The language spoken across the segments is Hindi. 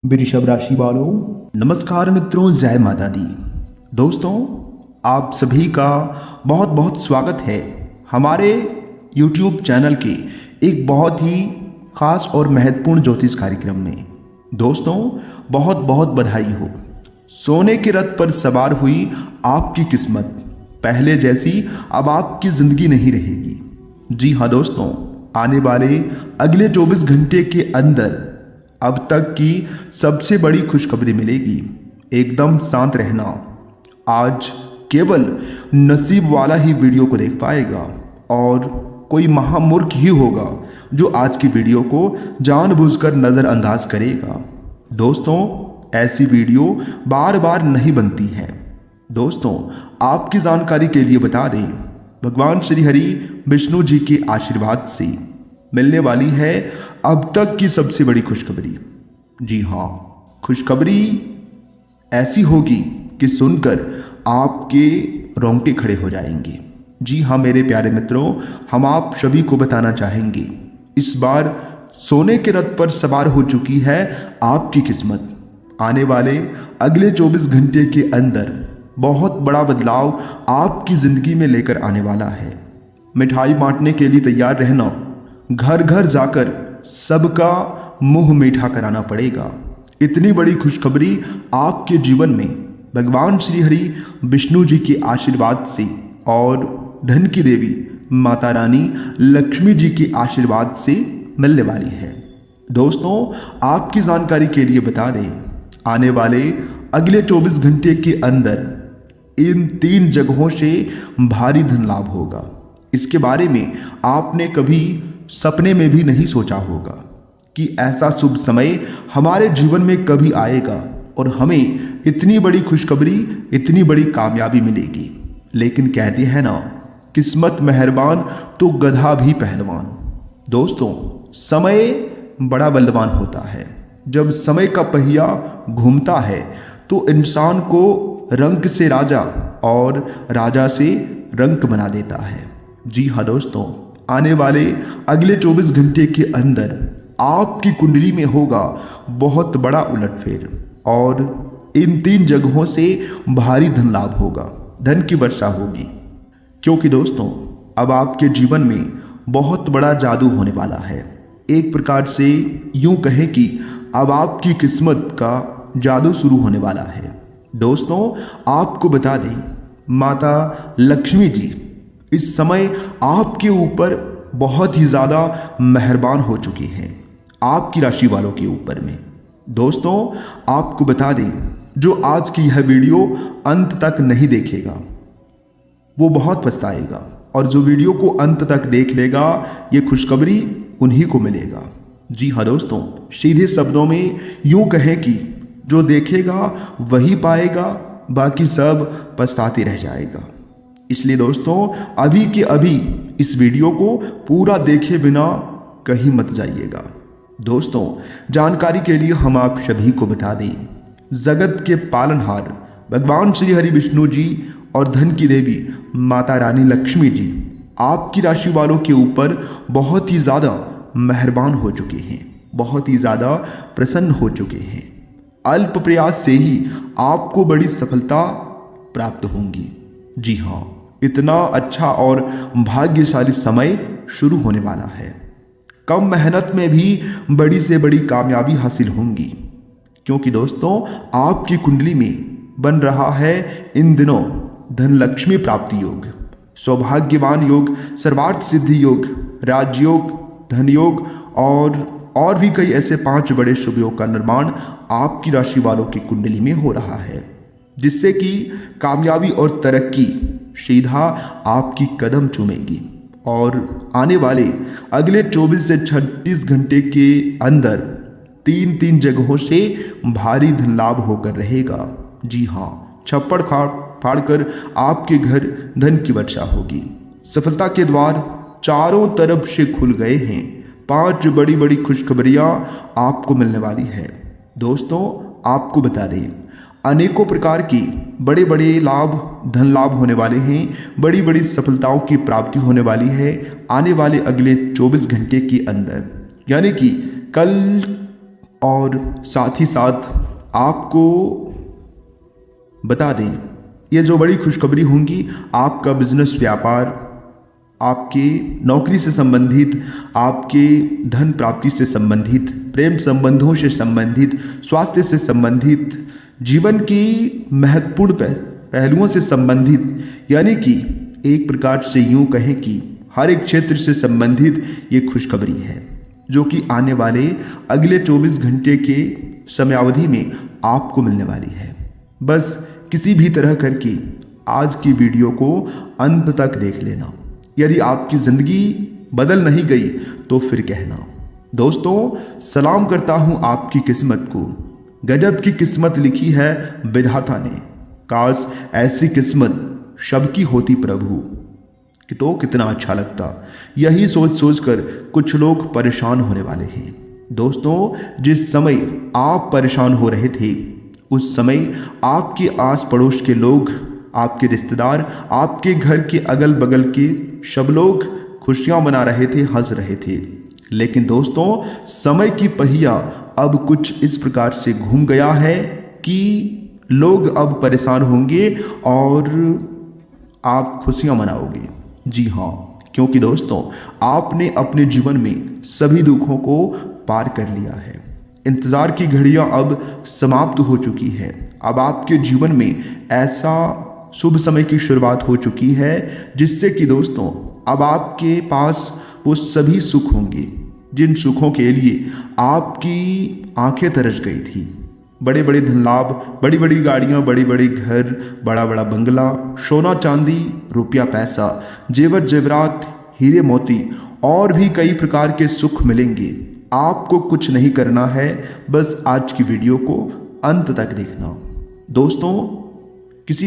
वृषभ राशि वालों, नमस्कार मित्रों, जय माता दी। दोस्तों, आप सभी का बहुत बहुत स्वागत है हमारे YouTube चैनल के एक बहुत ही खास और महत्वपूर्ण ज्योतिष कार्यक्रम में। दोस्तों, बहुत बहुत बधाई हो। सोने के रथ पर सवार हुई आपकी किस्मत पहले जैसी अब आपकी जिंदगी नहीं रहेगी। जी हाँ दोस्तों, आने वाले अगले 24 घंटे के अंदर अब तक की सबसे बड़ी खुशखबरी मिलेगी। एकदम शांत रहना। आज केवल नसीब वाला ही वीडियो को देख पाएगा और कोई महामूर्ख ही होगा जो आज की वीडियो को जानबूझकर नज़रअंदाज करेगा। दोस्तों, ऐसी वीडियो बार बार नहीं बनती है। दोस्तों, आपकी जानकारी के लिए बता दें, भगवान श्री हरि विष्णु जी के आशीर्वाद से मिलने वाली है अब तक की सबसे बड़ी खुशखबरी। जी हाँ, खुशखबरी ऐसी होगी कि सुनकर आपके रोंगटे खड़े हो जाएंगे। जी हाँ मेरे प्यारे मित्रों, हम आप सभी को बताना चाहेंगे, इस बार सोने के रथ पर सवार हो चुकी है आपकी किस्मत। आने वाले अगले 24 घंटे के अंदर बहुत बड़ा बदलाव आपकी जिंदगी में लेकर आने वाला है। मिठाई बांटने के लिए तैयार रहना। घर घर जाकर सबका मुंह मीठा कराना पड़ेगा। इतनी बड़ी खुशखबरी आपके जीवन में भगवान श्री हरि विष्णु जी के आशीर्वाद से और धन की देवी माता रानी लक्ष्मी जी के आशीर्वाद से मिलने वाली है। दोस्तों, आपकी जानकारी के लिए बता दें, आने वाले अगले 24 घंटे के अंदर इन 3 जगहों से भारी धन लाभ होगा। इसके बारे में आपने कभी सपने में भी नहीं सोचा होगा कि ऐसा शुभ समय हमारे जीवन में कभी आएगा और हमें इतनी बड़ी खुशखबरी, इतनी बड़ी कामयाबी मिलेगी। लेकिन कहते हैं ना, किस्मत मेहरबान तो गधा भी पहलवान। दोस्तों, समय बड़ा बलवान होता है। जब समय का पहिया घूमता है तो इंसान को रंक से राजा और राजा से रंक बना देता है। जी हाँ दोस्तों, आने वाले अगले 24 घंटे के अंदर आपकी कुंडली में होगा बहुत बड़ा उलटफेर और इन 3 जगहों से भारी धन लाभ होगा, धन की वर्षा होगी। क्योंकि दोस्तों, अब आपके जीवन में बहुत बड़ा जादू होने वाला है। एक प्रकार से यूं कहें कि अब आपकी किस्मत का जादू शुरू होने वाला है। दोस्तों, आपको बता दें, माता लक्ष्मी जी इस समय आपके ऊपर बहुत ही ज़्यादा मेहरबान हो चुकी हैं, आपकी राशि वालों के ऊपर में। दोस्तों, आपको बता दें, जो आज की यह वीडियो अंत तक नहीं देखेगा वो बहुत पछताएगा और जो वीडियो को अंत तक देख लेगा ये खुशखबरी उन्हीं को मिलेगा। जी हाँ दोस्तों, सीधे शब्दों में यूं कहें कि जो देखेगा वही पाएगा, बाकी सब पछताते रह जाएगा। इसलिए दोस्तों, अभी के अभी इस वीडियो को पूरा देखे बिना कहीं मत जाइएगा। दोस्तों, जानकारी के लिए हम आप सभी को बता दें, जगत के पालनहार भगवान श्री हरि विष्णु जी और धन की देवी माता रानी लक्ष्मी जी आपकी राशि वालों के ऊपर बहुत ही ज़्यादा मेहरबान हो चुके हैं, बहुत ही ज़्यादा प्रसन्न हो चुके हैं। अल्प प्रयास से ही आपको बड़ी सफलता प्राप्त होंगी। जी हाँ, इतना अच्छा और भाग्यशाली समय शुरू होने वाला है। कम मेहनत में भी बड़ी से बड़ी कामयाबी हासिल होंगी। क्योंकि दोस्तों, आपकी कुंडली में बन रहा है इन दिनों धन लक्ष्मी प्राप्ति योग, सौभाग्यवान योग, सर्वार्थ सिद्धि योग, राजयोग, धन योग और भी कई ऐसे 5 बड़े शुभ योग का निर्माण आपकी राशि वालों की कुंडली में हो रहा है, जिससे कि कामयाबी और तरक्की सीधा आपकी कदम चूमेगी। और आने वाले अगले 24 से 36 घंटे के अंदर 3 जगहों से भारी धन लाभ होकर रहेगा। जी हाँ, छप्पड़ फाड़ कर आपके घर धन की वर्षा होगी। सफलता के द्वार चारों तरफ से खुल गए हैं। 5 बड़ी बड़ी खुशखबरियां आपको मिलने वाली है। दोस्तों, आपको बता दें, अनेकों प्रकार की बड़े बड़े लाभ, धन लाभ होने वाले हैं, बड़ी बड़ी सफलताओं की प्राप्ति होने वाली है आने वाले अगले 24 घंटे के अंदर। यानी कि कल और साथ ही साथ आपको बता दें, ये जो बड़ी खुशखबरी होंगी आपका बिजनेस, व्यापार, आपके नौकरी से संबंधित, आपके धन प्राप्ति से संबंधित, प्रेम संबंधों से संबंधित, स्वास्थ्य से संबंधित, जीवन की महत्वपूर्ण पहलुओं से संबंधित, यानी कि एक प्रकार से यूं कहें कि हर एक क्षेत्र से संबंधित ये खुशखबरी है, जो कि आने वाले अगले 24 घंटे के समयावधि में आपको मिलने वाली है। बस किसी भी तरह करके आज की वीडियो को अंत तक देख लेना। यदि आपकी ज़िंदगी बदल नहीं गई तो फिर कहना। दोस्तों, सलाम करता हूं आपकी किस्मत को। गजब की किस्मत लिखी है विधाता ने, काश ऐसी किस्मत सबकी होती प्रभु, कि तो कितना अच्छा लगता। यही सोच सोच कर कुछ लोग परेशान होने वाले हैं। दोस्तों, जिस समय आप परेशान हो रहे थे, उस समय आपके आस पड़ोस के लोग, आपके रिश्तेदार, आपके घर के अगल बगल के सब लोग खुशियां मना रहे थे, हंस रहे थे। लेकिन दोस्तों, समय की पहिया अब कुछ इस प्रकार से घूम गया है कि लोग अब परेशान होंगे और आप खुशियां मनाओगे। जी हाँ, क्योंकि दोस्तों, आपने अपने जीवन में सभी दुखों को पार कर लिया है। इंतजार की घड़ियां अब समाप्त हो चुकी है। अब आपके जीवन में ऐसा शुभ समय की शुरुआत हो चुकी है जिससे कि दोस्तों अब आपके पास वो सभी सुख होंगे जिन सुखों के लिए आपकी आंखें तरस गई थी। बड़े बड़े धन लाभ, बड़ी बड़ी गाड़ियां, बड़ी बड़ी घर, बड़ा बड़ा बंगला, सोना चांदी, रुपया पैसा, जेवर जेवरात, हीरे मोती और भी कई प्रकार के सुख मिलेंगे। आपको कुछ नहीं करना है, बस आज की वीडियो को अंत तक देखना। दोस्तों, किस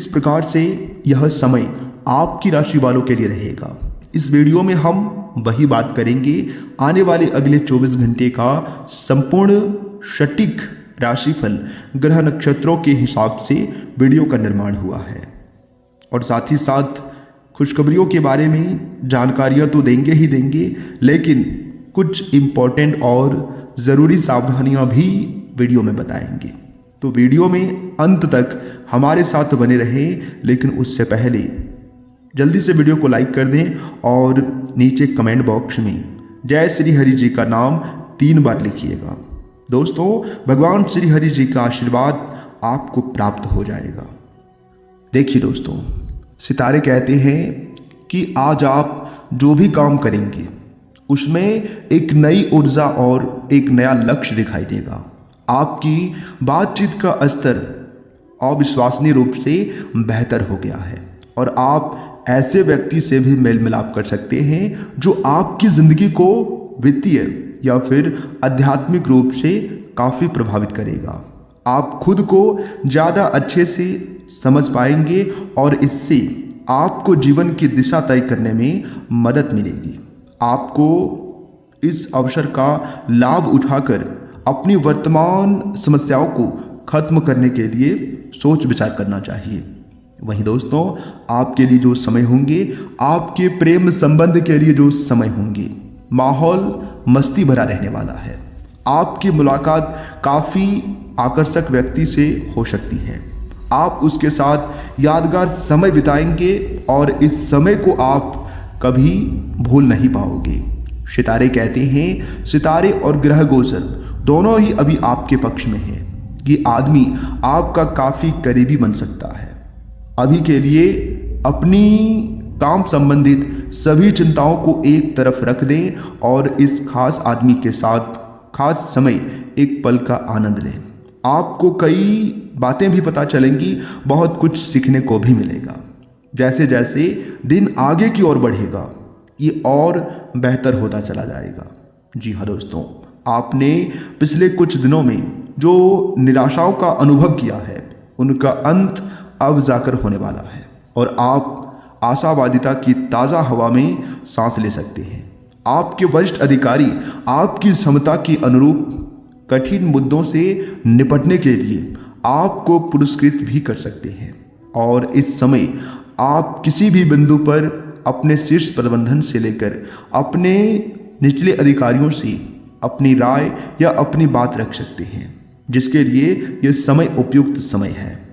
प्रकार से यह समय आपकी राशि वालों के लिए रहेगा, इस वीडियो में हम वही बात करेंगे। आने वाले अगले 24 घंटे का संपूर्ण सटीक राशिफल ग्रह नक्षत्रों के हिसाब से वीडियो का निर्माण हुआ है, और साथ ही साथ खुशखबरियों के बारे में जानकारियां तो देंगे ही देंगे, लेकिन कुछ इम्पोर्टेंट और ज़रूरी सावधानियां भी वीडियो में बताएंगे। तो वीडियो में अंत तक हमारे साथ बने रहें, लेकिन उससे पहले जल्दी से वीडियो को लाइक कर दें और नीचे कमेंट बॉक्स में जय श्री हरि जी का नाम 3 बार लिखिएगा। दोस्तों, भगवान श्री हरि जी का आशीर्वाद आपको प्राप्त हो जाएगा। देखिए दोस्तों, सितारे कहते हैं कि आज आप जो भी काम करेंगे उसमें एक नई ऊर्जा और एक नया लक्ष्य दिखाई देगा। आपकी बातचीत का स्तर अविश्वसनीय रूप से बेहतर हो गया है और आप ऐसे व्यक्ति से भी मेल मिलाप कर सकते हैं जो आपकी ज़िंदगी को वित्तीय या फिर आध्यात्मिक रूप से काफ़ी प्रभावित करेगा। आप खुद को ज़्यादा अच्छे से समझ पाएंगे और इससे आपको जीवन की दिशा तय करने में मदद मिलेगी। आपको इस अवसर का लाभ उठाकर अपनी वर्तमान समस्याओं को खत्म करने के लिए सोच विचार करना चाहिए। वहीं दोस्तों, आपके लिए जो समय होंगे, आपके प्रेम संबंध के लिए जो समय होंगे, माहौल मस्ती भरा रहने वाला है। आपकी मुलाकात काफ़ी आकर्षक व्यक्ति से हो सकती है। आप उसके साथ यादगार समय बिताएंगे और इस समय को आप कभी भूल नहीं पाओगे। सितारे कहते हैं, सितारे और ग्रह गोचर दोनों ही अभी आपके पक्ष में है कि आदमी आपका काफ़ी करीबी बन सकता है। अभी के लिए अपनी काम संबंधित सभी चिंताओं को एक तरफ रख दें और इस खास आदमी के साथ खास समय एक पल का आनंद लें। आपको कई बातें भी पता चलेंगी, बहुत कुछ सीखने को भी मिलेगा। जैसे जैसे दिन आगे की ओर बढ़ेगा, ये और बेहतर होता चला जाएगा। जी हाँ दोस्तों, आपने पिछले कुछ दिनों में जो निराशाओं का अनुभव किया है, उनका अंत अब जाकर होने वाला है और आप आशावादिता की ताज़ा हवा में सांस ले सकते हैं। आपके वरिष्ठ अधिकारी आपकी क्षमता के अनुरूप कठिन मुद्दों से निपटने के लिए आपको पुरस्कृत भी कर सकते हैं और इस समय आप किसी भी बिंदु पर अपने शीर्ष प्रबंधन से लेकर अपने निचले अधिकारियों से अपनी राय या अपनी बात रख सकते हैं, जिसके लिए यह समय उपयुक्त समय है।